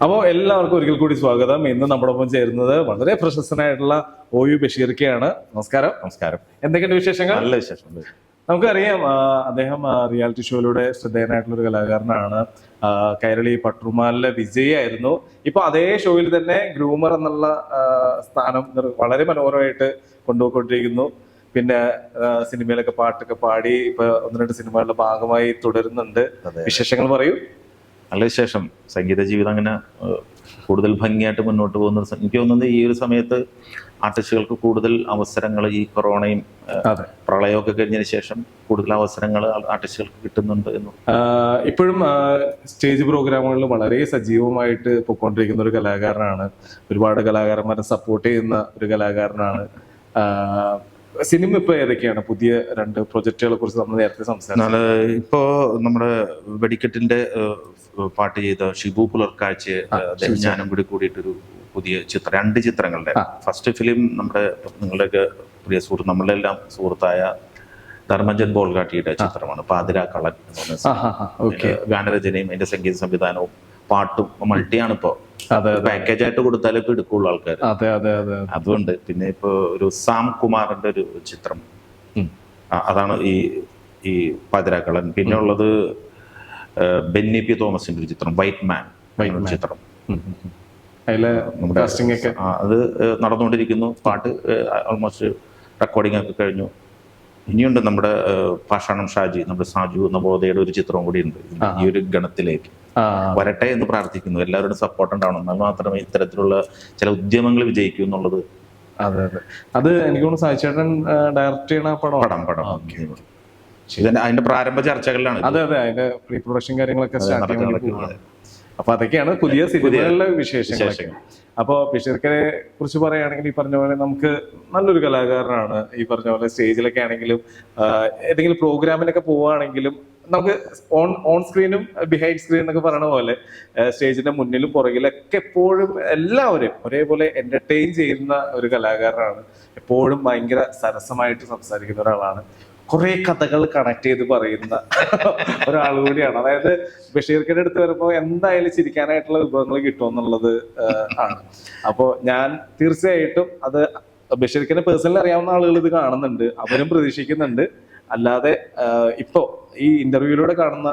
അപ്പോൾ എല്ലാവർക്കും ഒരിക്കൽ കൂടി സ്വാഗതം. ഇന്ന് നമ്മുടെ ഒപ്പം ചേരുന്നത് വളരെ പ്രശസ്തനായിട്ടുള്ള OU ബഷീർക്കയാണ്. നമസ്കാരം. നമസ്കാരം. എന്തൊക്കെയുണ്ട് വിശേഷങ്ങൾ? നല്ല വിശേഷം. നമുക്കറിയാം, അദ്ദേഹം റിയാലിറ്റി ഷോയിലൂടെ ശ്രദ്ധേയനായിട്ടുള്ള ഒരു കലാകാരനാണ്. കൈരളി പട്രുമാലിലെ വിജയായിരുന്നു. ഇപ്പൊ അതേ ഷോയിൽ തന്നെ ഗ്രൂമർ എന്നുള്ള സ്ഥാനം വളരെ മനോഹരമായിട്ട് കൊണ്ടുപോയിക്കൊണ്ടിരിക്കുന്നു. പിന്നെ സിനിമയിലൊക്കെ പാട്ടൊക്കെ പാടി ഇപ്പൊ 1-2 സിനിമകളുടെ ഭാഗമായി തുടരുന്നുണ്ട്. വിശേഷങ്ങൾ പറയൂ. നല്ല വിശേഷം. സംഗീത ജീവിതം അങ്ങനെ കൂടുതൽ ഭംഗിയായിട്ട് മുന്നോട്ട് പോകുന്ന എനിക്ക് തോന്നുന്നത് ഈ ഒരു സമയത്ത് ആർട്ടിസ്റ്റുകൾക്ക് കൂടുതൽ അവസരങ്ങൾ ഈ കൊറോണയും പ്രളയമൊക്കെ കഴിഞ്ഞതിന് ശേഷം കൂടുതൽ അവസരങ്ങൾ ആർട്ടിസ്റ്റുകൾക്ക് കിട്ടുന്നുണ്ട് എന്ന്. ഇപ്പോഴും സ്റ്റേജ് പ്രോഗ്രാമുകളിൽ വളരെ സജീവമായിട്ട് പോയിക്കൊണ്ടിരിക്കുന്ന ഒരു കലാകാരനാണ്. ഒരുപാട് കലാകാരന്മാരെ സപ്പോർട്ട് ചെയ്യുന്ന ഒരു കലാകാരനാണ്. സിനിമ ഇപ്പൊ ഏതൊക്കെയാണ് പുതിയ 2 പ്രൊജക്ടുകളെ കുറിച്ച് നമ്മൾ നേരത്തെ സംസാരിച്ചു? ഇപ്പോ നമ്മുടെ വെടിക്കെട്ടിന്റെ പാട്ട് ചെയ്ത ഷിബു പുലർക്കാഴ്ച ഞാനും കൂടി കൂടിയിട്ടൊരു പുതിയ ചിത്രം, 2 ചിത്രങ്ങളുടെ ഫസ്റ്റ് ഫിലിം നമ്മുടെ നിങ്ങളുടെയൊക്കെ പ്രിയ സുഹൃത്ത്, നമ്മളുടെ എല്ലാം സുഹൃത്തായ ധർമ്മജൻ ബോൾഗാട്ടിയുടെ ചിത്രമാണ് പാതിരാ കളൻ. ഗാനരചനയും അതിന്റെ സംഗീത സംവിധാനവും പാട്ടും മൾട്ടിയാണ് ഇപ്പോ. പാക്കേജ് ആയിട്ട് കൊടുത്താലേ ഇപ്പൊ എടുക്കുള്ളൂ ആൾക്കാർ. അതുകൊണ്ട് പിന്നെ ഇപ്പൊ ഒരു സാം കുമാറിന്റെ ഒരു ചിത്രം, അതാണ് ഈ പാതിരാക്കളൻ. പിന്നെ ഉള്ളത് ബെന്നി പി തോമസിന്റെ ഒരു ചിത്രം വൈറ്റ് മാൻ ചിത്രം. അത് നടന്നുകൊണ്ടിരിക്കുന്നു. പാട്ട് ഓൾമോസ്റ്റ് റെക്കോർഡിംഗ് ഒക്കെ കഴിഞ്ഞു. ഇനിയുണ്ട് നമ്മുടെ പാഷാണം ഷാജി, നമ്മുടെ സാജു നവോദയയുടെ ഒരു ചിത്രവും കൂടി ഉണ്ട് ഈ ഒരു ഗണത്തിലേക്ക് വരട്ടെ എന്ന് പ്രാർത്ഥിക്കുന്നു. എല്ലാവരുടെ സപ്പോർട്ട് ഉണ്ടാവണം, എന്നാൽ മാത്രമേ ഇത്തരത്തിലുള്ള ചില ഉദ്യമങ്ങൾ വിജയിക്കൂ എന്നുള്ളത്. അതെ അതെ, അത് എനിക്ക് തോന്നുന്നു സായിച്ചേട്ടൻ ഡയറക്ട് ചെയ്യണ പടം. അതിന്റെ പ്രാരംഭ ചർച്ചകളിലാണ്. അതെ അതെ, അതിന്റെ പ്രീ പ്രൊഡക്ഷൻ കാര്യങ്ങളൊക്കെ അപ്പൊ അതൊക്കെയാണ് പുതിയ സിനിമകളിലെ വിശേഷങ്ങൾ. അപ്പോൾ ബഷീർക്കയെ കുറിച്ച് പറയുകയാണെങ്കിൽ ഈ പറഞ്ഞ പോലെ നമുക്ക് നല്ലൊരു കലാകാരനാണ്. ഈ പറഞ്ഞ പോലെ സ്റ്റേജിലൊക്കെ ആണെങ്കിലും ഏതെങ്കിലും പ്രോഗ്രാമിനൊക്കെ പോവുകയാണെങ്കിലും നമുക്ക് ഓൺ സ്ക്രീനും ബിഹൈൻഡ് സ്ക്രീൻ എന്നൊക്കെ പറയണ പോലെ സ്റ്റേജിന്റെ മുന്നിലും പുറകിലൊക്കെ എപ്പോഴും എല്ലാവരും ഒരേപോലെ എന്റർടൈൻ ചെയ്യുന്ന ഒരു കലാകാരനാണ്. എപ്പോഴും ഭയങ്കര സരസമായിട്ട് സംസാരിക്കുന്ന ഒരാളാണ്. കുറെ കഥകൾ കണക്ട് ചെയ്ത് പറയുന്ന ഒരാൾ കൂടിയാണ്. അതായത് ബഷീർക്കയുടെ അടുത്ത് വരുമ്പോൾ എന്തായാലും ചിരിക്കാനായിട്ടുള്ള വിഭവങ്ങൾ കിട്ടുമെന്നുള്ളത് ആണ്. അപ്പോൾ ഞാൻ തീർച്ചയായിട്ടും അത് ബഷീർക്കനെ പേഴ്സണലി അറിയാവുന്ന ആളുകൾ ഇത് കാണുന്നുണ്ട്, അവരും പ്രതീക്ഷിക്കുന്നുണ്ട്. അല്ലാതെ ഇപ്പോ ഈ ഇന്റർവ്യൂയിലൂടെ കാണുന്ന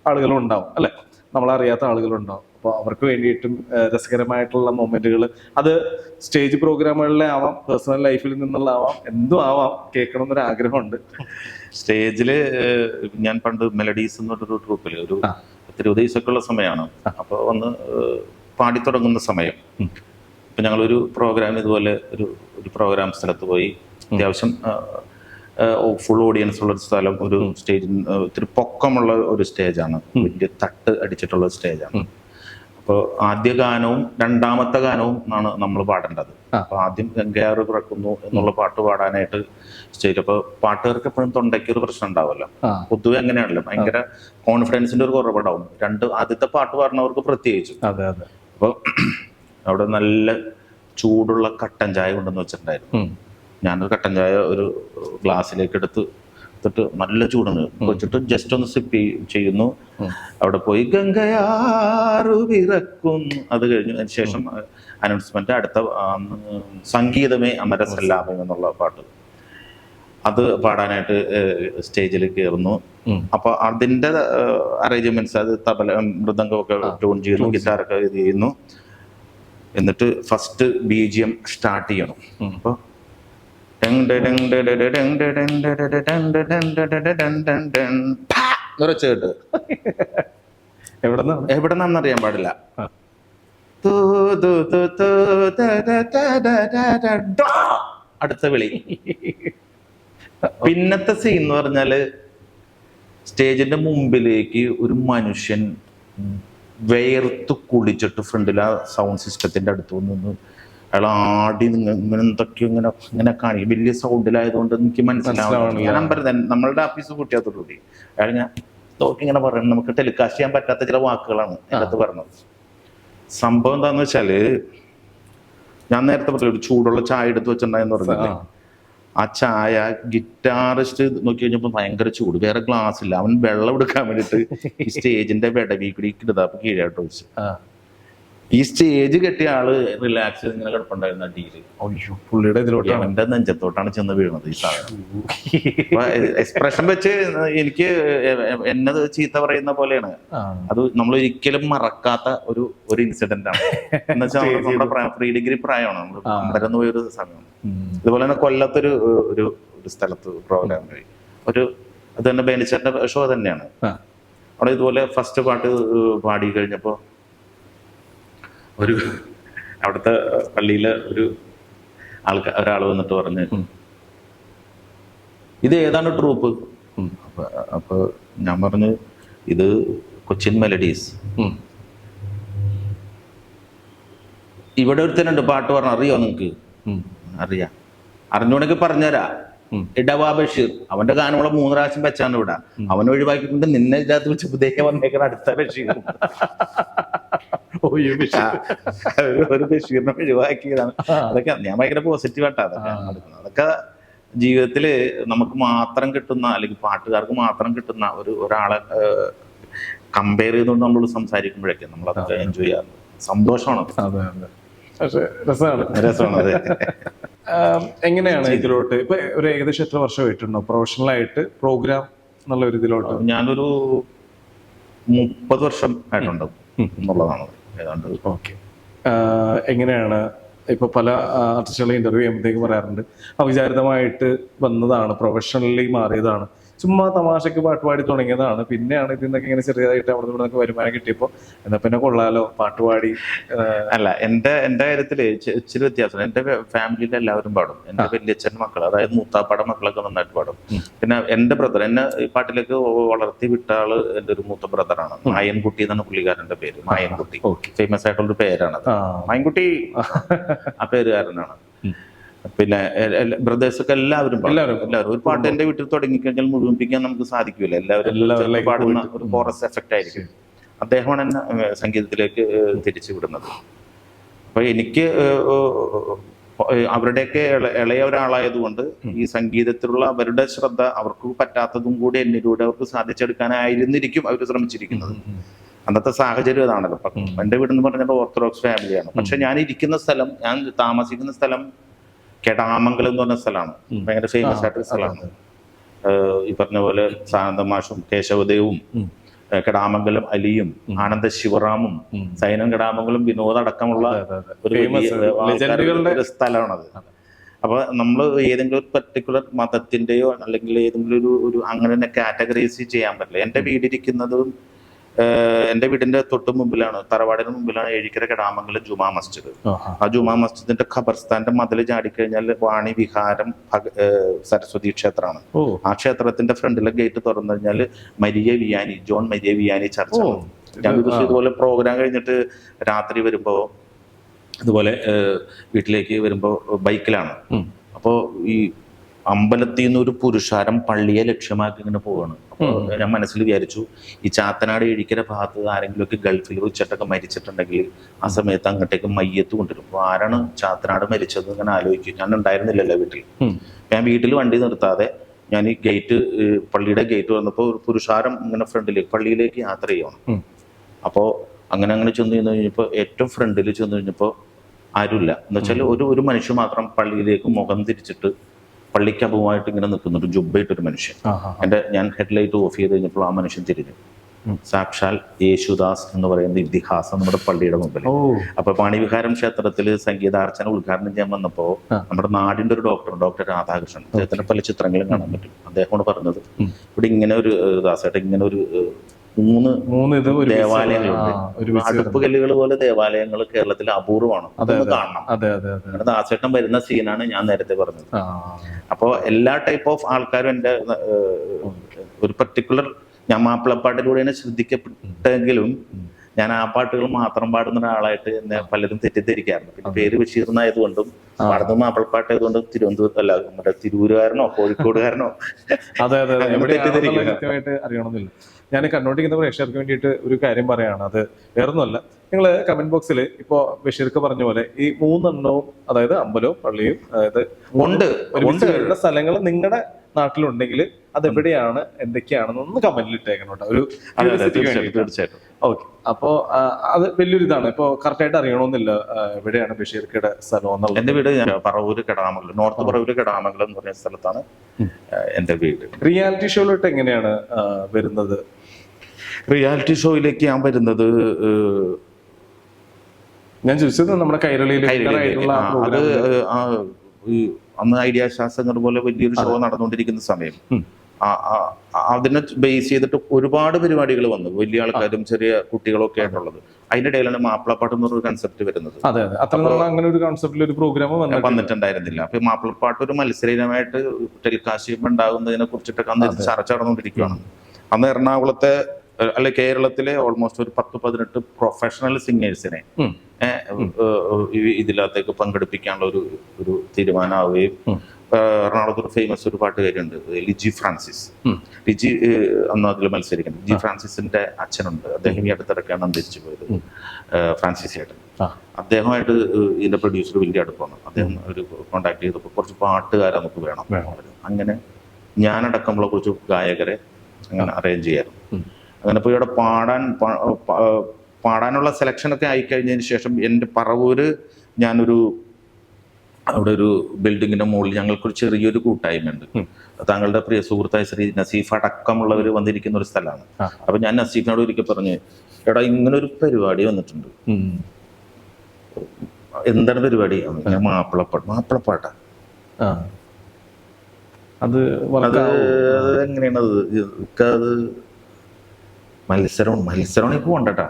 ആളുകളും ഉണ്ടാവും, അല്ലെ, നമ്മളറിയാത്ത ആളുകളും ഉണ്ടാവും. അപ്പോൾ അവർക്ക് വേണ്ടിയിട്ടും രസകരമായിട്ടുള്ള മൊമെന്റുകൾ, അത് സ്റ്റേജ് പ്രോഗ്രാമുകളിലെ ആവാം, പേഴ്സണൽ ലൈഫിൽ നിന്നുള്ള ആവാം, എന്തും ആവാം, കേൾക്കണം എന്നൊരു ആഗ്രഹമുണ്ട്. സ്റ്റേജില് ഞാൻ പണ്ട് മെലഡീസ് എന്നൊരു ട്രൂപ്പിൽ ഒരു 20 ദിവസമൊക്കെയുള്ള സമയമാണ്. അപ്പോൾ വന്ന് പാടിത്തുടങ്ങുന്ന സമയം ഇപ്പൊ ഞങ്ങളൊരു പ്രോഗ്രാം ഇതുപോലെ ഒരു പ്രോഗ്രാം സ്ഥലത്ത് പോയി. അത്യാവശ്യം ഫുൾ ഓഡിയൻസ് ഉള്ള ഒരു സ്ഥലം, ഒരു സ്റ്റേജിൽ ഇത്തിരി പൊക്കമുള്ള ഒരു സ്റ്റേജാണ്, വലിയ തട്ട് അടിച്ചിട്ടുള്ള സ്റ്റേജാണ്. അപ്പോൾ ആദ്യ ഗാനവും 2ാമത്തെ ഗാനവും ആണ് നമ്മൾ പാടേണ്ടത്. അപ്പൊ ആദ്യം ഗംഗയാറ് പിറക്കുന്നു എന്നുള്ള പാട്ട് പാടാനായിട്ട് സ്റ്റേജ്. അപ്പൊ പാട്ടുകാർക്ക് എപ്പോഴും തൊണ്ടയ്ക്ക് ഒരു പ്രശ്നം ഉണ്ടാവുമല്ലോ, പൊതുവെ അങ്ങനെയാണല്ലോ, ഭയങ്കര കോൺഫിഡൻസിന്റെ ഒരു കുറവുണ്ടാവും. ആദ്യത്തെ പാട്ട് പാടുന്നവർക്ക് പ്രത്യേകിച്ചും. അപ്പൊ അവിടെ നല്ല ചൂടുള്ള കട്ടൻ ചായ കൊണ്ടെന്ന് വെച്ചിട്ടുണ്ടായിരുന്നു. ഞാനൊരു കട്ടൻ ചായ ഒരു ഗ്ലാസ്സിലേക്ക് എടുത്തിട്ട് നല്ല ചൂടാണ് വെച്ചിട്ട് ജസ്റ്റ് ഒന്ന് സിപ്പ് ചെയ്യുന്നു. അവിടെ പോയി ഗംഗയാറു പിറക്കുന്നു, അത് കഴിഞ്ഞു. അതിന് ശേഷം അനൗൺസ്മെന്റ്, അടുത്ത സംഗീതമേ അമരസല്ലാപം എന്നുള്ള പാട്ട്, അത് പാടാനായിട്ട് സ്റ്റേജിൽ കയറുന്നു. അപ്പൊ അതിന്റെ അറേഞ്ച്മെന്റ്സ്, അത് തബല മൃദംഗമൊക്കെ ട്യൂൺ ചെയ്യുന്നു, ഗിറ്റാറൊക്കെ ഇത് ചെയ്യുന്നു. എന്നിട്ട് ഫസ്റ്റ് BGM സ്റ്റാർട്ട് ചെയ്യണം. അപ്പൊ കേട്ട് എവിടെന്നാന്ന് അറിയാൻ പാടില്ല. അടുത്ത വിളി. പിന്നത്തെ സീൻ എന്ന് പറഞ്ഞാല് സ്റ്റേജിന്റെ മുമ്പിലേക്ക് ഒരു മനുഷ്യൻ വേർത്ത് കുളിച്ചിട്ട് ഫ്രണ്ടിൽ ആ സൗണ്ട് സിസ്റ്റത്തിന്റെ അടുത്ത് നിന്ന് അയാൾ ആടി ഇങ്ങനെ എന്തൊക്കെയോ ഇങ്ങനെ കാണിക്കും. വലിയ സൗണ്ടിലായതുകൊണ്ട് എനിക്ക് മനസ്സിലാവും. ഞാൻ പറഞ്ഞത് നമ്മളുടെ ആഫീസ് കൂട്ടിയാത്തോടുകൂടി അയാൾ ഞാൻ ഇങ്ങനെ പറയുന്നത്, നമുക്ക് ടെലികാസ്റ്റ് ചെയ്യാൻ പറ്റാത്ത ചില വാക്കുകളാണ് അതിനകത്ത് പറഞ്ഞത്. സംഭവം എന്താന്ന് വെച്ചാല്, ഞാൻ നേരത്തെ പറഞ്ഞു ഒരു ചൂടുള്ള ചായ എടുത്ത് വെച്ചിട്ടുണ്ടായെന്ന് പറഞ്ഞില്ലേ, ആ ചായ ഗിറ്റാറിസ്റ്റ് നോക്കി കഴിഞ്ഞപ്പോ ഭയങ്കര ചൂട്, വേറെ ഗ്ലാസ് ഇല്ല. അവൻ വെള്ളം എടുക്കാൻ വേണ്ടിട്ട് ഈ സ്റ്റേജിന്റെ വെടവീക്കിടി കിടതാപ്പ് കീഴായിട്ട് വെച്ചു. ഈ സ്റ്റേജ് കെട്ടിയ ആള് റിലാക്സ് ഇങ്ങനെ കിടപ്പുണ്ടായിരുന്ന അടിയില്. അയ്യോ, പുള്ളിയുടെ ഇതിലോട്ടാണ് എന്റെ നെഞ്ചത്തോട്ടാണ് ചെന്ന് വീണത് ഈ സാധനം. എക്സ്പ്രഷൻ വെച്ച് എനിക്ക് എന്നത് ചീത്ത പറയുന്ന പോലെയാണ്. അത് നമ്മൾ ഒരിക്കലും മറക്കാത്ത ഒരു ഇൻസിഡന്റ് ആണ്. എന്ന് വെച്ചാൽ നമ്മുടെ പ്രീ ഡിഗ്രി പ്രായമാണ്, നമ്മൾ പമ്പരന്ന് പോയൊരു സമയം. ഇതുപോലെ തന്നെ കൊല്ലത്തൊരു ഒരു സ്ഥലത്ത് പ്രോഗ്രാം കഴിയും. അത് തന്നെ ബേനിച്ചേട്ടന്റെ ഷോ തന്നെയാണ്. അവിടെ ഇതുപോലെ ഫസ്റ്റ് പാട്ട് പാടി കഴിഞ്ഞപ്പോ അവിടുത്തെ പള്ളിയിലെ ഒരാൾ വന്നിട്ട് പറഞ്ഞ്, ഇത് ഏതാണ് ട്രൂപ്പ്? അപ്പൊ ഞാൻ പറഞ്ഞു, ഇത് കൊച്ചിൻ മെലഡീസ്. ഇവിടെ ഒരുത്തനുണ്ട് പാട്ട് പറഞ്ഞ, അറിയോ നിങ്ങക്ക്? അറിയാം. അറിഞ്ഞോണെങ്കിൽ പറഞ്ഞുതരാ. ഇടവാ ബഷീർ, അവന്റെ ഗാനങ്ങളെ 3 പ്രാവശ്യം വെച്ചാണ് ഇവിടെ. അവൻ ഒഴിവാക്കിക്കൊണ്ട് നിന്നെ ഇതിനകത്ത് വെച്ച് പുതിയ വന്നേക്കുന്ന അടുത്ത ബഷീർ. ഒരു ബഷീറിനെ ഒഴിവാക്കിയതാണ്. അതൊക്കെ ഞാൻ ഭയങ്കര പോസിറ്റീവായിട്ടാണ് അതൊക്കെ ജീവിതത്തില് നമുക്ക് മാത്രം കിട്ടുന്ന, അല്ലെങ്കിൽ പാട്ടുകാർക്ക് മാത്രം കിട്ടുന്ന ഒരാളെ കമ്പയർ ചെയ്തുകൊണ്ട് നമ്മൾ സംസാരിക്കുമ്പോഴൊക്കെ നമ്മളതൊക്കെ എൻജോയ് ചെയ്യാറുണ്ട്. സന്തോഷമാണ്. രസമാണ്. അതെ. എങ്ങനെയാണ് ഇതിലോട്ട് ഇപ്പൊ ഒരു ഏകദേശം എത്ര വർഷമായിട്ടുണ്ടോ പ്രൊഫഷണൽ ആയിട്ട് പ്രോഗ്രാം എന്നുള്ള ഒരു ഇതിലോട്ട്? ഞാനൊരു 30 വർഷം ആയിട്ടുണ്ടാവും എന്നുള്ളതാണ് ഏതാണ്ട്. ഓക്കെ. എങ്ങനെയാണ് ഇപ്പൊ പല ആർട്ടിസ്റ്റുകളെ ഇന്റർവ്യൂ ചെയ്യുമ്പോഴത്തേക്ക് പറയാറുണ്ട്, അവിചാരിതമായിട്ട് വന്നതാണ്, പ്രൊഫഷണലി മാറിയതാണ്, ചുമ്മാ തമാശക്ക് പാട്ടുപാടി തുടങ്ങിയതാണ്, പിന്നെയാണ് ഇതിന്നൊക്കെ ഇങ്ങനെ ചെറിയതായിട്ട് അവിടെ നിന്നൊക്കെ വരുമാനം കിട്ടിയപ്പോ എന്നാ പിന്നെ കൊള്ളാലോ പാട്ടുപാടി? അല്ല, എന്റെ കാര്യത്തില് ഇച്ചിരി വ്യത്യാസം. എന്റെ ഫാമിലിയിൽ എല്ലാവരും പാടും. എന്റെ വല്യച്ഛൻ മക്കൾ, അതായത് മൂത്താപ്പാടെ മക്കളൊക്കെ നന്നായിട്ട് പാടും. പിന്നെ എന്റെ ബ്രദർ, എന്നെ ഈ പാട്ടിലേക്ക് വളർത്തി വിട്ട ആള് എന്റെ ഒരു മൂത്ത ബ്രദറാണ്. മായൻകുട്ടി എന്നാണ് പുള്ളിക്കാരന്റെ പേര്. മായൻകുട്ടി ഫേമസ് ആയിട്ടുള്ളൊരു പേരാണത്. മായൻകുട്ടി ആ പേരുകാരനാണ്. പിന്നെ ബ്രദേഴ്സൊക്കെ എല്ലാവരും ഒരു പാട്ട് എന്റെ വീട്ടിൽ തുടങ്ങിക്കഴിഞ്ഞാൽ മുഴുമിപ്പിക്കാൻ നമുക്ക് സാധിക്കില്ല. എല്ലാവരും പാടുന്ന ഒരു കോറസ് എഫക്റ്റ് ആയിരിക്കും. അദ്ദേഹമാണ് എന്നെ സംഗീതത്തിലേക്ക് തിരിച്ചു വിടുന്നത്. അപ്പൊ എനിക്ക് അവരുടെയൊക്കെ ഇളയ ഒരാളായതുകൊണ്ട് ഈ സംഗീതത്തിലുള്ള അവരുടെ ശ്രദ്ധ അവർക്ക് പറ്റാത്തതും കൂടി എന്നിലൂടെ അവർക്ക് സാധിച്ചെടുക്കാനായിരുന്നിരിക്കും അവർ ശ്രമിച്ചിരിക്കുന്നത്. അന്നത്തെ സാഹചര്യം അതാണല്ലോ. എന്റെ വീടെന്ന് പറഞ്ഞാൽ ഓർത്തഡോക്സ് ഫാമിലിയാണ്. പക്ഷെ ഞാൻ ഇരിക്കുന്ന സ്ഥലം, ഞാൻ താമസിക്കുന്ന സ്ഥലം കെടാമംഗലം എന്ന് പറഞ്ഞ സ്ഥലമാണ്. ഭയങ്കര ഫേമസ് ആയിട്ടൊരു സ്ഥലമാണ്. ഈ പറഞ്ഞ പോലെ സാനന്ദമാഷും കേശവദേവും കെടാമംഗലം അലിയും ആനന്ദ ശിവറാമും സൈനം കെടാമംഗലം വിനോദ് അടക്കമുള്ള ഒരു സ്ഥലമാണത്. അപ്പൊ നമ്മൾ ഏതെങ്കിലും ഒരു പർട്ടിക്കുലർ മതത്തിന്റെയോ അല്ലെങ്കിൽ ഏതെങ്കിലും ഒരു അങ്ങനെ തന്നെ കാറ്റഗറൈസ് ചെയ്യാൻ പറ്റില്ല. എന്റെ വീടിരിക്കുന്നതും എന്റെ വീടിന്റെ തൊട്ട് മുമ്പിലാണ്, തറവാടിന് മുമ്പിലാണ് ഏഴിക്കര കെടാമംഗലം ജുമാ മസ്ജിദ്. ആ ജുമാ മസ്ജിദിന്റെ ഖബർസ്ഥാന്റെ മതിൽ ചാടിക്കഴിഞ്ഞാൽ വാണി വിഹാരം സരസ്വതി ക്ഷേത്രമാണ്. ആ ക്ഷേത്രത്തിന്റെ ഫ്രണ്ടിലെ ഗേറ്റ് തുറന്നു കഴിഞ്ഞാൽ ജോൺ മരിയ വിയാനി ചർച്ച. ഞാൻ ഇതുപോലെ പ്രോഗ്രാം കഴിഞ്ഞിട്ട് രാത്രി വരുമ്പോ ഇതുപോലെ വീട്ടിലേക്ക് വരുമ്പോ ബൈക്കിലാണ്. അപ്പോ ഈ അമ്പലത്തിൽ നിന്ന് ഒരു പുരുഷാരം പള്ളിയെ ലക്ഷ്യമാക്കി ഇങ്ങനെ പോവാണ്. അപ്പോൾ ഞാൻ മനസ്സിൽ വിചാരിച്ചു, ഈ ചാത്തനാട് ഏഴിക്കര ഭാഗത്ത് ആരെങ്കിലുമൊക്കെ ഗൾഫിൽ വെച്ചിട്ടൊക്കെ മരിച്ചിട്ടുണ്ടെങ്കിൽ ആ സമയത്ത് അങ്ങോട്ടേക്ക് മയ്യത്ത് കൊണ്ടുവരും. അപ്പോൾ ആരാണ് ചാത്തനാട് മരിച്ചത് ഇങ്ങനെ ആലോചിക്കും. ഞാൻ ഉണ്ടായിരുന്നില്ലല്ലോ വീട്ടിൽ. ഞാൻ വീട്ടിൽ വണ്ടി നിർത്താതെ ഞാൻ ഈ പള്ളിയുടെ ഗേറ്റ് വന്നപ്പോൾ ഒരു പുരുഷാരം ഇങ്ങനെ ഫ്രണ്ടിലേക്ക് പള്ളിയിലേക്ക് യാത്ര ചെയ്യണം. അപ്പോൾ അങ്ങനെ ചെന്ന് കഴിഞ്ഞപ്പോൾ ഏറ്റവും ഫ്രണ്ടിൽ ചെന്ന് കഴിഞ്ഞപ്പോൾ ആരുമില്ല. എന്ന് വെച്ചാൽ ഒരു മനുഷ്യൻ മാത്രം പള്ളിയിലേക്ക് മുഖം തിരിച്ചിട്ട് പള്ളിക്ക് അപൂർവമായിട്ട് ഇങ്ങനെ നിൽക്കുന്നുണ്ട്, ജുബ്ബയിട്ടൊരു മനുഷ്യൻ. ഞാൻ ഹെഡ്ലൈറ്റ് ഓഫ് ചെയ്ത് കഴിഞ്ഞപ്പോൾ ആ മനുഷ്യൻ തിരിഞ്ഞു. സാക്ഷാൽ യേശുദാസ് എന്ന് പറയുന്ന ഇതിഹാസം നമ്മുടെ പള്ളിയുടെ മുമ്പിൽ. അപ്പൊ പാണിവിഹാരം ക്ഷേത്രത്തിൽ സംഗീതാർച്ചന ഉദ്ഘാടനം ചെയ്യാൻ വന്നപ്പോ നമ്മുടെ നാടിന്റെ ഒരു ഡോക്ടർ രാധാകൃഷ്ണൻ, അദ്ദേഹത്തിന്റെ പല ചിത്രങ്ങളും കാണാൻ പറ്റും. അദ്ദേഹമാണ് പറഞ്ഞത്, ഇവിടെ ഇങ്ങനെ ഒരു ദാസേട്ട ഇങ്ങനെ ഒരു മൂന്ന് ദേവാലയങ്ങളുണ്ട്. അടുപ്പ് കല്ലുകൾ പോലെ ദേവാലയങ്ങൾ കേരളത്തിൽ അപൂർവമാണ്. അതൊന്ന് കാണണം. ദാസേട്ടൻ വരുന്ന സീനാണ് ഞാൻ നേരത്തെ പറഞ്ഞത്. അപ്പോ എല്ലാ ടൈപ്പ് ഓഫ് ആൾക്കാരും എന്റെ ഒരു പർട്ടിക്കുലർ, ഞാൻ മാപ്പിളപ്പാട്ടിലൂടെയാണ് ശ്രദ്ധിക്കപ്പെട്ടെങ്കിലും ഞാൻ ആ പാട്ടുകൾ മാത്രം പാടുന്ന ഒരാളായിട്ട് എന്നെ പലരും തെറ്റിദ്ധരിക്കാറുണ്ട്. പിന്നെ പേര് ബഷീറിനായതുകൊണ്ടും പാടുന്ന മാപ്പിളപ്പാട്ട് ആയതുകൊണ്ടും തിരുവനന്തപുരത്ത് അല്ല നമ്മുടെ തിരൂരുകാരനോ കോഴിക്കോടുകാരനോ കൃത്യമായിട്ട് അറിയണമെന്നില്ല. ഞാൻ കണ്ടോണ്ടിരിക്കുന്ന പ്രേക്ഷകർക്ക് വേണ്ടിയിട്ട് ഒരു കാര്യം പറയാണ്. അത് വേറൊന്നുമല്ല, നിങ്ങൾ കമന്റ് ബോക്സിൽ ഇപ്പോ ബഷീർക്ക് പറഞ്ഞ പോലെ ഈ 3 എണ്ണവും, അതായത് അമ്പലവും പള്ളിയും, അതായത് വരുന്ന സ്ഥലങ്ങൾ നിങ്ങളുടെ നാട്ടിലുണ്ടെങ്കിൽ അതെവിടെയാണ് എന്തൊക്കെയാണെന്ന് ഒന്ന് കമന്റിൽ ഇട്ടേക്കണം കേട്ടോ. ഒരു തീർച്ചയായിട്ടും. ഓക്കെ. അപ്പോ അത് വലിയൊരു ഇതാണ്. ഇപ്പൊ കറക്റ്റ് ആയിട്ട് അറിയണമെന്നില്ല എവിടെയാണ് ബഷീർക്കയുടെ സ്ഥലം എന്നുള്ളത്. എന്റെ വീട് പറവൂര് കെടാമംഗലം, നോർത്ത് പറവൂര് കെടാമംഗലം എന്ന് പറയുന്ന സ്ഥലത്താണ് എന്റെ വീട്. റിയാലിറ്റി ഷോയിലോട്ട് എങ്ങനെയാണ് വരുന്നത്? റിയാലിറ്റി ഷോയിലേക്ക് ഞാൻ വരുന്നത് ഞാൻ ചോദിച്ചത് നമ്മുടെ കൈരളിയിൽ അത് അന്ന് ഐഡിയ ശാസ്ത്രങ്ങൾ പോലെ വലിയൊരു ഷോ നടന്നുകൊണ്ടിരിക്കുന്ന സമയം അതിനെ ബേസ് ചെയ്തിട്ട് ഒരുപാട് പരിപാടികൾ വന്നു, വലിയ ആൾക്കാരും ചെറിയ കുട്ടികളും ഒക്കെ ആയിട്ടുള്ളത്. അതിന്റെ ഇടയിലാണ് മാപ്പിളപ്പാട്ട് എന്ന് പറഞ്ഞൊരു കൺസെപ്റ്റ് വരുന്നത്. അങ്ങനെ ഒരു കൺസെപ്റ്റിൽ ഒരു പ്രോഗ്രാം വന്നിട്ടുണ്ടായിരുന്നില്ല. അപ്പൊ മാപ്പിളപ്പാട്ട് ഒരു മത്സരമായിട്ട് ടെലികാസ്റ്റ് ഉണ്ടാകുന്നതിനെ കുറിച്ചിട്ടൊക്കെ അന്ന് ചർച്ച നടന്നുകൊണ്ടിരിക്കുകയാണ്. അന്ന് എറണാകുളത്തെ അല്ലെ കേരളത്തിലെ ഓൾമോസ്റ്റ് ഒരു 10-18 പ്രൊഫഷണൽ സിംഗേഴ്സിനെ ഇതിനകത്തേക്ക് പങ്കെടുപ്പിക്കാനുള്ള ഒരു തീരുമാനമാവുകയും എറണാകുളത്ത് ഒരു ഫേമസ് ഒരു പാട്ടുകാരുണ്ട് ലിജി ഫ്രാൻസിസ്. ലിജി അന്ന് അതിൽ മത്സരിക്കുന്നത്. ലിജി ഫ്രാൻസിസിന്റെ അച്ഛനുണ്ട്, അദ്ദേഹം ഈ അടുത്തിടക്കാണ് അന്തരിച്ചു പോയത്, ഫ്രാൻസിസ് ചേട്ടൻ. അദ്ദേഹമായിട്ട് ഇതിന്റെ പ്രൊഡ്യൂസർ വലിയ അടുപ്പമാണ്. അദ്ദേഹം ഒരു കോണ്ടാക്ട് ചെയ്തപ്പോൾ കുറച്ച് പാട്ടുകാരെ നമുക്ക് വേണം. അങ്ങനെ ഞാനടക്കമുള്ള കുറച്ച് ഗായകരെ അങ്ങനെ അറേഞ്ച് ചെയ്യാറുണ്ട്. അങ്ങനെ പോയി അവിടെ പാടാനുള്ള സെലക്ഷനൊക്കെ ആയിക്കഴിഞ്ഞതിന് ശേഷം എൻ്റെ പറവൂര് അവിടെ ഒരു ബിൽഡിങ്ങിന്റെ മുകളിൽ ഞങ്ങൾക്കൊരു ചെറിയൊരു കൂട്ടായ്മയുണ്ട്. താങ്കളുടെ പ്രിയ സുഹൃത്തായ ശ്രീ നസീഫ് അടക്കമുള്ളവർ വന്നിരിക്കുന്ന ഒരു സ്ഥലമാണ്. അപ്പൊ ഞാൻ നസീഫിനോട് ഒരിക്കൽ പറഞ്ഞു, എടാ ഇങ്ങനൊരു പരിപാടി വന്നിട്ടുണ്ട്, എന്താണ് പരിപാടി? മാപ്പിളപ്പാട്ടാ. അത് എങ്ങനെയാണ് അത് മത്സരം ഇപ്പൊ കൊണ്ടട്ടാ,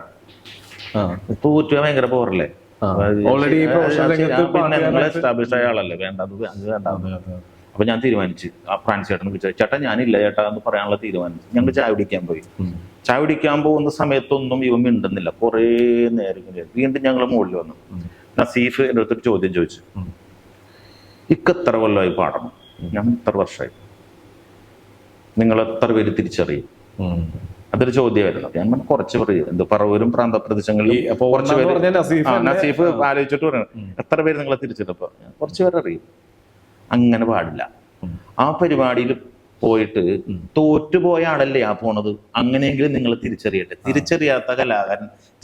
ഇപ്പൊ ഊറ്റുക ഭയങ്കര പോറല്ലേ, എസ്റ്റാബ്ലിഷ് ആയ ആളല്ലേ, വേണ്ട അത് വേണ്ട. അപ്പൊ ഞാൻ തീരുമാനിച്ചു, ആ ഫ്രാൻസ് ചേട്ടൻ വിളിച്ചു, ചേട്ടാ ഞാനില്ല ചേട്ടാ എന്ന് പറയാനുള്ള തീരുമാനിച്ചു. ഞങ്ങൾ ചായ കുടിക്കാൻ പോയി. ചായ കുടിക്കാൻ പോകുന്ന സമയത്തൊന്നും ഇവ മിണ്ടുന്നില്ല. കുറേ നേരം വീണ്ടും ഞങ്ങൾ മുകളിൽ വന്നു. നസീഫ് എൻ്റെ അടുത്തൊരു ചോദ്യം ചോദിച്ചു, എത്ര കൊല്ലമായി പാടണം? ഞാൻ 3 വർഷമായി. നിങ്ങൾ എത്ര പേര് തിരിച്ചറിയും? അതൊരു ചോദ്യമായിരുന്നു. ഞാൻ കുറച്ച് പറയും, എന്ത് പറവൂരും പ്രാന്തപ്രദേശങ്ങളിലും കുറച്ച് പേര്. നസീഫ് ആലോചിച്ചിട്ട് പറയണം, എത്ര പേര് നിങ്ങളെ തിരിച്ചറിയപ്പോ? കുറച്ച് പേര് അറിയും. അങ്ങനെ പാടില്ല. ആ പരിപാടിയിൽ പോയിട്ട് തോറ്റുപോയ ആളല്ലേ ആ പോണത്. അങ്ങനെയെങ്കിലും നിങ്ങൾ തിരിച്ചറിയട്ടെ.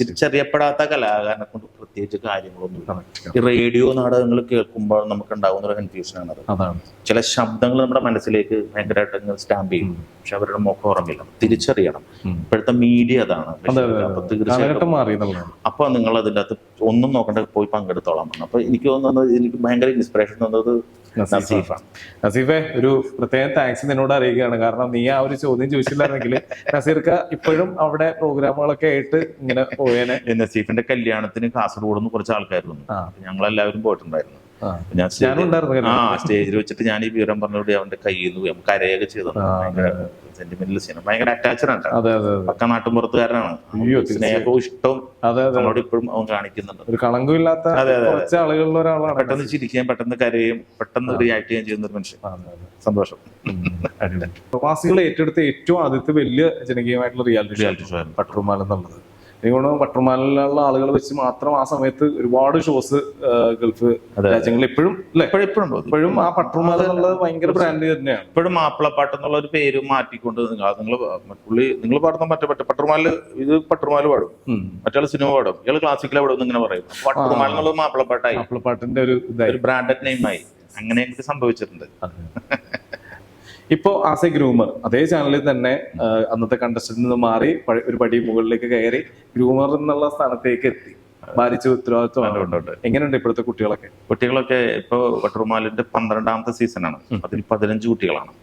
തിരിച്ചറിയപ്പെടാത്ത കലാകാരനെ കൊണ്ട് പ്രത്യേകിച്ച് കാര്യങ്ങളൊന്നും. ഈ റേഡിയോ നാടകങ്ങൾ കേൾക്കുമ്പോൾ നമുക്ക് ഉണ്ടാകുന്ന ഒരു കൺഫ്യൂഷനാണ് അത്. ചില ശബ്ദങ്ങൾ നമ്മുടെ മനസ്സിലേക്ക് ഭയങ്കരമായിട്ട് സ്റ്റാമ്പ് ചെയ്യും, പക്ഷെ അവരുടെ മുഖം ഓർമ്മയില്ല. തിരിച്ചറിയണം. ഇപ്പോഴത്തെ മീഡിയ അതാണ്. അപ്പൊ തീർച്ചയായിട്ടും അപ്പൊ നിങ്ങൾ അതിൻ്റെ അകത്ത് ഒന്നും നോക്കണ്ട, പോയി പങ്കെടുത്തോളാം. അപ്പൊ എനിക്ക് തോന്നുന്നത്, എനിക്ക് ഭയങ്കര ഇൻസ്പിറേഷൻ തോന്നുന്നത് നസീഫാണ്. നസീഫെ, ഒരു പ്രത്യേക താങ്ക്സ് നിന്നോട് അറിയിക്കുകയാണ്. കാരണം നീ ആ ഒരു ചോദ്യം ചോദിച്ചില്ലായിരുന്നെങ്കിൽ നസീർക്ക് ഇപ്പോഴും അവിടെ പ്രോഗ്രാമുകളൊക്കെ ആയിട്ട് ഇങ്ങനെ പോയേനെ. നസീഫിന്റെ കല്യാണത്തിന് കാസർഗോഡ് നിന്ന് കുറച്ച് ആൾക്കാർ വന്നു. ഞങ്ങളെല്ലാവരും പോയിട്ടുണ്ടായിരുന്നു. ഞാൻ സ്റ്റേജിൽ വെച്ചിട്ട് ഞാൻ ഈ വിവരം പറഞ്ഞോട് അവന്റെ കയ്യിൽ നിന്ന് കരയൊക്കെ ചെയ്തു. ഭയങ്കര സെന്റിമെന്റൽ സീനാണ്. ഭയങ്കര അറ്റാച്ച്ഡ് ആണ്. പക്ക നാട്ടുമ്പുറത്തുകാരനാണ്. സ്നേഹവും ഇഷ്ടവും നമ്മളോട് ഇപ്പോഴും അവൻ കാണിക്കുന്നുണ്ട്. ഒരു കളങ്കമില്ലാത്ത ആളുകളിൽ ഒരാളാണ്. പെട്ടെന്ന് ചിരിക്കുകയും പെട്ടെന്ന് കരയും പെട്ടെന്ന് റിയാക്ട് ചെയ്യുകയും ചെയ്യുന്ന ഒരു മനുഷ്യൻ. സന്തോഷം. പ്രവാസികൾ ഏറ്റെടുത്ത ഏറ്റവും ആദ്യത്തെ വലിയ ജനകീയമായിട്ടുള്ള റിയാലിറ്റി ഷോ പട്ടുറുമാൽ എന്നുള്ളത്. എനിക്കൊന്ന് പട്ടുറുമാലിലുള്ള ആളുകൾ വെച്ച് മാത്രം ആ സമയത്ത് ഒരുപാട് ഷോസ് ഗൾഫ് രാജ്യങ്ങളിൽ ഇപ്പോഴും ആ പട്ടുറുമാൽ എന്നുള്ളത് ഭയങ്കര ബ്രാൻഡ് തന്നെയാണ്. ഇപ്പോഴും മാപ്പിളപ്പാട്ട് എന്നുള്ള ഒരു പേര് മാറ്റിക്കൊണ്ട് നിങ്ങൾ പാടുന്ന മറ്റേ പട്ടുറുമാല്, ഇത് പട്ടുറുമാല് പാടും, മറ്റുള്ള സിനിമ പാടും, ഇയാൾ ക്ലാസിക്കൽ പാടും ഇങ്ങനെ പറയും. പട്ടുറുമാൽ എന്നുള്ളത് മാപ്പിളപ്പാട്ടായി, മാപ്പിളപ്പാട്ടിന്റെ ഒരു ബ്രാൻഡഡ് നെയിമായി. അങ്ങനെ എനിക്ക് സംഭവിച്ചിട്ടുണ്ട്. ഇപ്പോ ആസ് എ ഗ്രൂമർ അതേ ചാനലിൽ തന്നെ അന്നത്തെ കണ്ടസ്റ്റന്റിൽ നിന്ന് മാറി ഒരു പടി മുകളിലേക്ക് കയറി ഗ്രൂമർ എന്നുള്ള സ്ഥാനത്തേക്ക് എത്തി. ഭാരിച്ച ഉത്തരവാദിത്വം എങ്ങനെയുണ്ട് ഇപ്പോഴത്തെ കുട്ടികളൊക്കെ? ഇപ്പൊ പട്ടുറുമാലിന്റെ 12ാമത്തെ സീസണാണ്. അതിൽ 15 കുട്ടികളാണ്.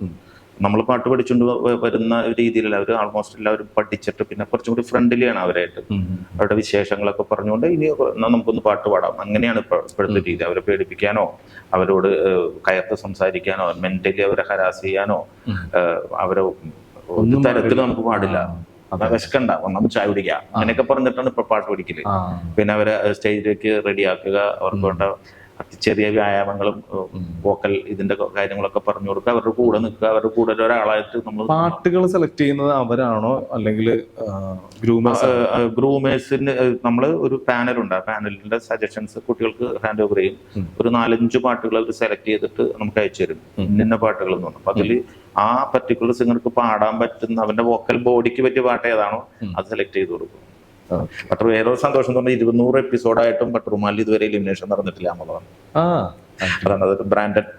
നമ്മൾ പാട്ട് പഠിച്ചുകൊണ്ട് വരുന്ന രീതിയിലല്ല, അവർ ആൾമോസ്റ്റ് എല്ലാവരും പഠിച്ചിട്ട് പിന്നെ കുറച്ചും കൂടി ഫ്രണ്ട്ലിയാണ് അവരായിട്ട്. അവരുടെ വിശേഷങ്ങളൊക്കെ പറഞ്ഞുകൊണ്ട് ഇനി നമുക്കൊന്ന് പാട്ട് പാടാം, അങ്ങനെയാണ് ഇപ്പോഴത്തെ രീതി. അവരെ പേടിപ്പിക്കാനോ അവരോട് കയർത്ത് സംസാരിക്കാനോ മെന്റലി അവരെ ഹരാസ് ചെയ്യാനോ അവരെ ഒരു തരത്തിലും നമുക്ക് പാടില്ല. വിശക്കണ്ട, ഒന്നാമത് ചായ കുടിക്കുക, അങ്ങനെയൊക്കെ പറഞ്ഞിട്ടാണ് ഇപ്പൊ പാട്ട് പഠിക്കല്. പിന്നെ അവരെ സ്റ്റേജിലേക്ക് റെഡിയാക്കുക, അവർക്ക് വേണ്ട ചെറിയ വ്യായാമങ്ങളും വോക്കൽ ഇതിന്റെ കാര്യങ്ങളൊക്കെ പറഞ്ഞു കൊടുക്കുക, അവരുടെ കൂടെ നിൽക്കുക, അവരുടെ കൂടെ ഒരാളായിട്ട് നമ്മൾ. പാട്ടുകൾ സെലക്ട് ചെയ്യുന്നത് അവരാണോ അല്ലെങ്കിൽ ഗ്രൂമേഴ്സിന് നമ്മൾ ഒരു പാനലുണ്ട്, ആ പാനലിന്റെ സജഷൻസ് കുട്ടികൾക്ക് ഹാൻഡ് ഓവർ ചെയ്യും. ഒരു 4-5 പാട്ടുകൾ അവർ സെലക്ട് ചെയ്തിട്ട് നമുക്ക് അയച്ചു തരും, ഇന്ന പാട്ടുകൾ എന്ന് പറഞ്ഞു. അപ്പൊ അതിൽ ആ പർട്ടിക്കുലർ സിംഗർക്ക് പാടാൻ പറ്റുന്ന അവന്റെ വോക്കൽ ബോഡിക്ക് പറ്റിയ പാട്ട് ഏതാണോ അത് സെലക്ട് ചെയ്ത് കൊടുക്കും. പക്ഷെ വേറെ സന്തോഷം എന്ന് പറഞ്ഞാൽ 200 എപ്പിസോഡായിട്ടും പട്ടുറുമാലിൽ ഇതുവരെ എലിമിനേഷൻ നടന്നിട്ടില്ല എന്നുള്ളതാണ്. അതാണ് അതൊരു ബ്രാൻഡഡ്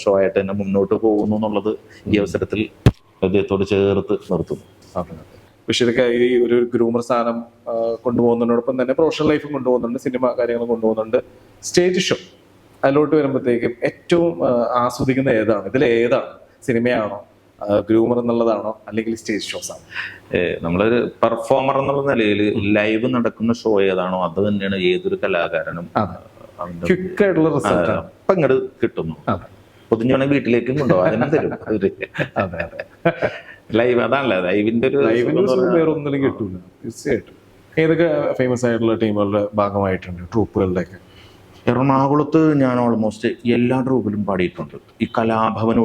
ഷോ ആയിട്ട് തന്നെ മുന്നോട്ട് പോകുന്നു എന്നുള്ളത് ഈ അവസരത്തിൽ അദ്ദേഹത്തോട് ചേർത്ത് നിർത്തുന്നു. ബഷീർക്ക് ഈ ഒരു ഗ്രൂമർ സ്ഥാനം കൊണ്ടുപോകുന്നതിനോടൊപ്പം തന്നെ പ്രൊഫഷണൽ ലൈഫും കൊണ്ടുപോകുന്നുണ്ട്, സിനിമ കാര്യങ്ങൾ കൊണ്ടുപോകുന്നുണ്ട്, സ്റ്റേജ് ഷോ. അതിലോട്ട് വരുമ്പോഴത്തേക്കും ഏറ്റവും ആസ്വദിക്കുന്ന ഏതാണ്? ഇതിൽ ഏതാണ്? സിനിമയാണോ, ഗ്രൂമർ എന്നുള്ളതാണോ, അല്ലെങ്കിൽ സ്റ്റേജ് ഷോസ് ആണോ? നമ്മളൊരു പെർഫോമർ എന്നുള്ള നിലയിൽ ലൈവ് നടക്കുന്ന ഷോ ഏതാണോ അത് തന്നെയാണ് ഏതൊരു കലാകാരനും ക്വിക്കായിട്ടുള്ള റിസൾട്ട് അപ്പൊ ഇങ്ങോട്ട് കിട്ടുന്നു. പൊതിഞ്ഞോണെ വീട്ടിലേക്കും കൊണ്ടുപോകാൻ തരും. ലൈവ് അതാണല്ലോ ലൈവിന്റെ ഒരു വേറെ ഒന്നിലും കിട്ടൂല. തീർച്ചയായിട്ടും. ഏതൊക്കെ ഫേമസ് ആയിട്ടുള്ള ടീമുകളുടെ ഭാഗമായിട്ടുണ്ട്, ട്രൂപ്പുകളുടെ ഒക്കെ? എറണാകുളത്ത് ഞാൻ ഓൾമോസ്റ്റ് എല്ലാ ട്രൂപ്പിലും പാടിയിട്ടുണ്ട്. ഈ കലാഭവൻ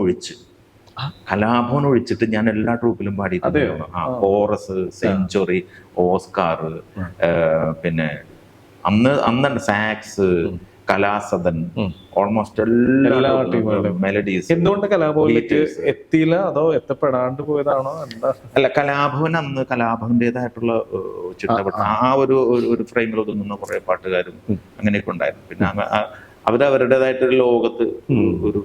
ഒഴിച്ചിട്ട് ഞാൻ എല്ലാ ട്രൂപ്പിലും പാടിയിട്ടുണ്ട്. കോറസ്, സെഞ്ചുറി, ഓസ്കാർ, പിന്നെ അന്ന് സാക്സ്, കലാസദൻ, ഓൾമോസ്റ്റ് എല്ലാ മെലഡീസ്. എന്തുകൊണ്ട് കലാഭവനിലേക്ക് എത്തിയില്ല? അതോ എത്തപ്പെടാണ്ട് പോയതാണോ? അല്ല, കലാഭവൻ അന്ന് കലാഭവന്റേതായിട്ടുള്ള ചിട്ടപ്പെട്ട ആ ഒരു ഫ്രെയിമിൽ ഒതുങ്ങുന്ന കുറെ പാട്ടുകാരും അങ്ങനെയൊക്കെ ഉണ്ടായിരുന്നു. പിന്നെ അവരവരുടേതായിട്ടൊരു ലോകത്ത് ഒരു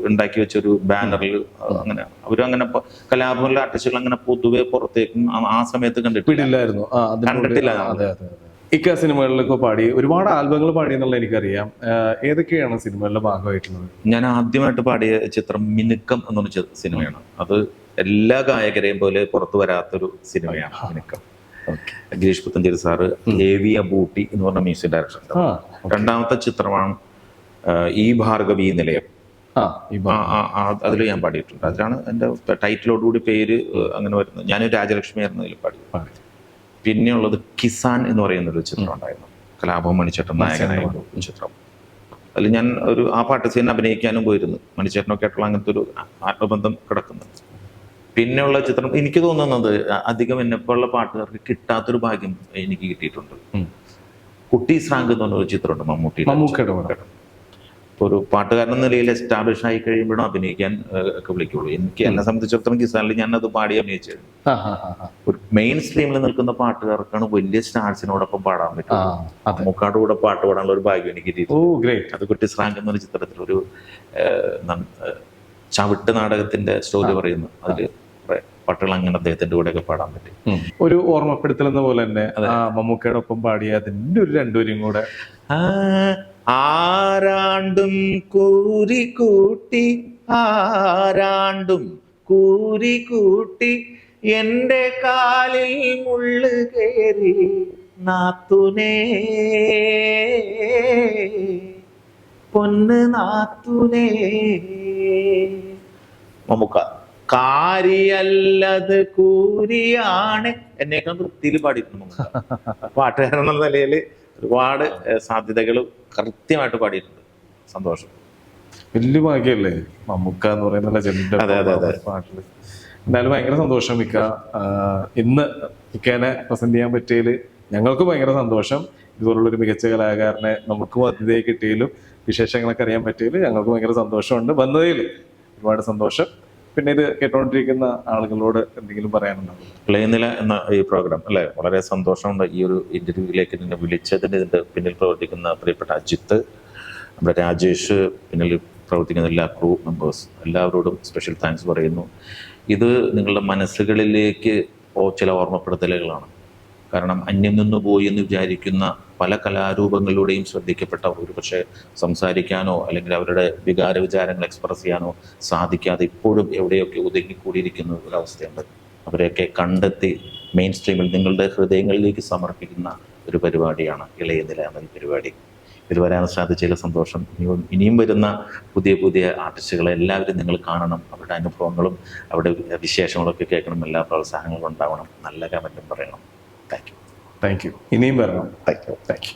ഉണ്ടാക്കി വെച്ചൊരു ബാനറിൽ അങ്ങനെ അവരങ്ങനെ കലാഭവനിലെ ആർട്ടിസ്റ്റുകൾ അങ്ങനെ പൊതുവെ പുറത്തേക്കും ആ സമയത്ത് കണ്ടിട്ടില്ല. ഇക്ക സിനിമകളിലൊക്കെ പാടി ഒരുപാട് ആൽബങ്ങൾ പാടി എന്നുള്ള എനിക്കറിയാം. ഏതൊക്കെയാണ് സിനിമകളുടെ ഭാഗമായിട്ടുള്ളത്? ഞാൻ ആദ്യമായിട്ട് പാടിയ ചിത്രം മിനുക്കം എന്ന് പറഞ്ഞ സിനിമയാണ്. അത് എല്ലാ ഗായകരെയും പോലെ പുറത്തു വരാത്തൊരു സിനിമയാണ് മിനുക്കം. ഗിരീഷ് പുത്തഞ്ചേരി സാറ്, എ.വി. അബൂട്ടി എന്ന് പറഞ്ഞ മ്യൂസിക് ഡയറക്ടർ. രണ്ടാമത്തെ ചിത്രമാണ് ഈ ഭാർഗവി നിലയം. അതിൽ ഞാൻ പാടിയിട്ടുണ്ട്. അതിലാണ് എൻ്റെ ടൈറ്റിലോടുകൂടി പേര് അങ്ങനെ വരുന്നത്. ഞാൻ രാജലക്ഷ്മി ആയിരുന്നു അതിൽ പാടി. പിന്നെയുള്ളത് കിസാൻ എന്ന് പറയുന്നൊരു ചിത്രം ഉണ്ടായിരുന്നു, കലാഭവൻ മണിച്ചേട്ടൻ നായകനായിരുന്നു ചിത്രം. അതിൽ ഞാൻ ആ പാട്ട് സീൻ അഭിനയിക്കാനും പോയിരുന്നു. മണിച്ചേട്ടനൊക്കെ ആയിട്ടുള്ള അങ്ങനത്തെ ഒരു ആത്മബന്ധം കിടക്കുന്നുണ്ട്. പിന്നെയുള്ള ചിത്രം എനിക്ക് തോന്നുന്നത് അധികം എന്നെപ്പോലുള്ള പാട്ടുകാർക്ക് കിട്ടാത്തൊരു ഭാഗ്യം എനിക്ക് കിട്ടിയിട്ടുണ്ട്. കുട്ടി സ്രാങ്ക് എന്ന് പറഞ്ഞൊരു ചിത്രമുണ്ട്, മമ്മൂട്ടിയുടെ. ഒരു പാട്ടുകാരൻ എന്ന നിലയിൽ എസ്റ്റാബ്ലിഷ് ആയി കഴിയുമ്പോഴും അഭിനയിക്കാൻ ഒക്കെ വിളിക്കുള്ളൂ. എന്നെ സംബന്ധിച്ചിടത്തോളം കിസാനിൽ ഞാൻ അത് പാടി അഭിനയിച്ചിരുന്നു. ഒരു മെയിൻ സ്ട്രീമിൽ നിൽക്കുന്ന പാട്ടുകാർക്കാണ് വലിയ സ്റ്റാർസിനോടൊപ്പം പാടാൻ പറ്റും. മുക്കാട് കൂടെ പാട്ട് പാടാനുള്ള ഒരു ഭാഗ്യം എനിക്ക് കിട്ടി. അത് കുട്ടി സ്രാങ്ക് എന്നൊരു ചിത്രത്തിൽ ഒരു ചവിട്ട് നാടകത്തിന്റെ സ്റ്റോറി പറയുന്നു. അതിൽ പാട്ടുകൾ അങ്ങനെ അദ്ദേഹത്തിന്റെ കൂടെയൊക്കെ പാടാൻ പറ്റും. ഒരു ഓർമ്മപ്പെടുത്തൽ എന്ന പോലെ തന്നെ മമ്മൂക്കയുടെ ഒപ്പം പാടിയ അതിന്റെ ഒരു രണ്ടുപേരും കൂടെ ആരാണ്ടും കൂരിക്കൂട്ടി എന്റെ കാലിൽ മുള്ളു കേറി നാത്തുനേ പൊന്ന് നാത്തുനേ. മമ്മൂക്ക കാരിയല്ലത് കൂരിയാണ് എന്നേക്കാൾ വൃത്തിയിൽ പാടിയിട്ടുണ്ട്. പാട്ടുകാരൻ എന്ന നിലയിൽ ഒരുപാട് സാധ്യതകൾ കൃത്യമായിട്ട് പാടിയിട്ടുണ്ട്. സന്തോഷം. വലിയ ഭാഗ്യല്ലേ മമ്മൂക്ക എന്ന് പറയുന്ന പാട്ടില്. എന്തായാലും ഭയങ്കര സന്തോഷം ഇക്ക. ഇന്ന് ഇക്കേനെ പ്രസന്റ് ചെയ്യാൻ പറ്റിയതിൽ ഞങ്ങൾക്ക് ഭയങ്കര സന്തോഷം. ഇതുപോലുള്ളൊരു മികച്ച കലാകാരനെ നമുക്ക് അതിഥിയായി കിട്ടിയതിലും വിശേഷങ്ങളൊക്കെ അറിയാൻ പറ്റിയതിൽ ഞങ്ങൾക്ക് ഭയങ്കര സന്തോഷമുണ്ട്. വന്നതിൽ ഒരുപാട് സന്തോഷം. പിന്നെ ഇത് കേട്ടോണ്ടിരിക്കുന്ന ആളുകളോട് എന്തെങ്കിലും പറയാനുണ്ടാവും? ഇളയനില എന്ന ഈ പ്രോഗ്രാം അല്ലെ, വളരെ സന്തോഷമുണ്ട് ഈ ഒരു ഇന്റർവ്യൂവിലേക്ക് എന്നെ വിളിച്ചതിന്. ഇതിന്റെ പിന്നിൽ പ്രവർത്തിക്കുന്ന പ്രിയപ്പെട്ട അജിത്ത്, നമ്മുടെ രാജേഷ്, പിന്നിൽ പ്രവർത്തിക്കുന്ന എല്ലാ ക്രൂ മെമ്പേഴ്സ് എല്ലാവരോടും സ്പെഷ്യൽ താങ്ക്സ് പറയുന്നു. ഇത് നിങ്ങളുടെ മനസ്സുകളിലേക്ക് ചില ഓർമ്മപ്പെടുത്തലുകളാണ്. കാരണം അന്യം നിന്ന് പോയി എന്ന് വിചാരിക്കുന്ന പല കലാരൂപങ്ങളിലൂടെയും ശ്രദ്ധിക്കപ്പെട്ട ഒരു പക്ഷേ സംസാരിക്കാനോ അല്ലെങ്കിൽ അവരുടെ വികാര വിചാരങ്ങൾ എക്സ്പ്രസ് ചെയ്യാനോ സാധിക്കാതെ ഇപ്പോഴും എവിടെയൊക്കെ ഒതുങ്ങിക്കൂടിയിരിക്കുന്ന ഒരവസ്ഥയുണ്ട്. അവരെയൊക്കെ കണ്ടെത്തി മെയിൻ സ്ട്രീമിൽ നിങ്ങളുടെ ഹൃദയങ്ങളിലേക്ക് സമർപ്പിക്കുന്ന ഒരു പരിപാടിയാണ് ഇളയനില എന്ന ഈ പരിപാടി. ഇതിൽ വരാൻ സാധിച്ചതിൽ സന്തോഷം. ഇനിയും വരുന്ന പുതിയ ആർട്ടിസ്റ്റുകളെ എല്ലാവരും നിങ്ങൾ കാണണം. അവരുടെ അനുഭവങ്ങളും അവരുടെ വിശേഷങ്ങളൊക്കെ കേൾക്കണം. എല്ലാ പ്രോത്സാഹനങ്ങളും ഉണ്ടാവണം. നല്ല കമൻറ്റും പറയണം. Thank you. ഇനിയും വരണം. Thank you.